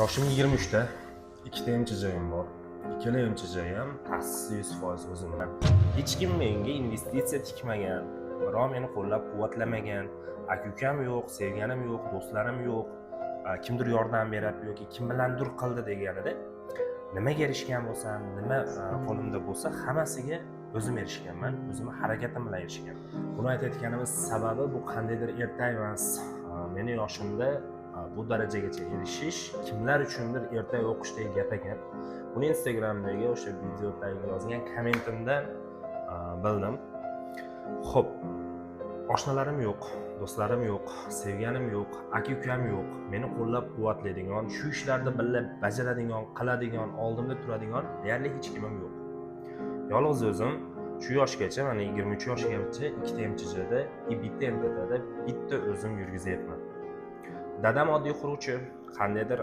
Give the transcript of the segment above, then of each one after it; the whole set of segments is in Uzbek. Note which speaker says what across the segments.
Speaker 1: Yoshim 23 da, ikkita MCJim bor. Ikkala MCJ ham ta'sis 100% o'zimdan. Hech kim menga investitsiya tikmagan, birov meni qo'llab-quvvatlamagan, aka-ukam yo'q, sevganim yo'q, do'stlarim yo'q, kimdir yordam beradi yoki kim bilandir qildi deganida nimaga erishgan bo'lsam, nima qo'limda bo'lsa, hammasiga o'zim erishganman, o'zimning harakatim bilan erishganman. Buni aytayotganimiz sababi bu qandaydir erta emas. Meni yoshimda bu darajagacha erishish kimlar uchundir erta o'qishdek gap ekan. Buni Instagramdagi o'sha videodagi yozgan kommentimdan bildim. Xo'p, oshnalarim yo'q, do'stlarim yo'q, sevganim yo'q, aka-ukam yo'q, meni qo'llab-quvvatlaydigan, shu ishlarni birga bajaradigan, qiladigan, oldimda turadigan deyarli hech kimim yo'q. Yolg'iz o'zim shu yoshgacha, mana 23 yoshgacha ikkita MCJda, bitta MTTda bitta o'zim yurgizyapman. Dadam oddiy quruvchi, qandaydir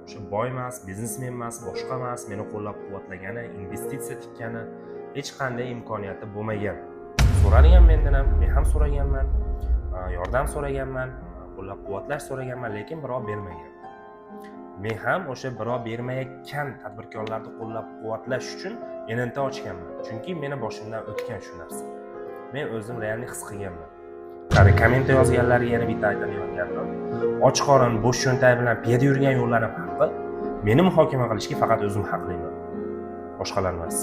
Speaker 1: o'sha boy emas, biznesmen emas, boshqa emas, meni qo'llab-quvvatlagani, investitsiya tikkani hech qanday imkoniyati bo'lmagan. So'ragan mendan ham, men ham so'raganman, yordam so'raganman, qo'llab-quvvatlash so'raganman, lekin birov bermagan. Men ham o'sha birov bermayotgan tadbirkorlarni qo'llab-quvvatlash uchun NNT ochganman. Chunki meni boshimdan o'tgan shu narsa. Men o'zim realni his qilganman. Qani komment yozganlarga yana bitta aytayotganim, och qorin, bo'sh cho'ntag bilan piyoda yurgan yo'llarim haqi, meni muhokama qilishga faqat o'zim haqliman. Boshqalar emas.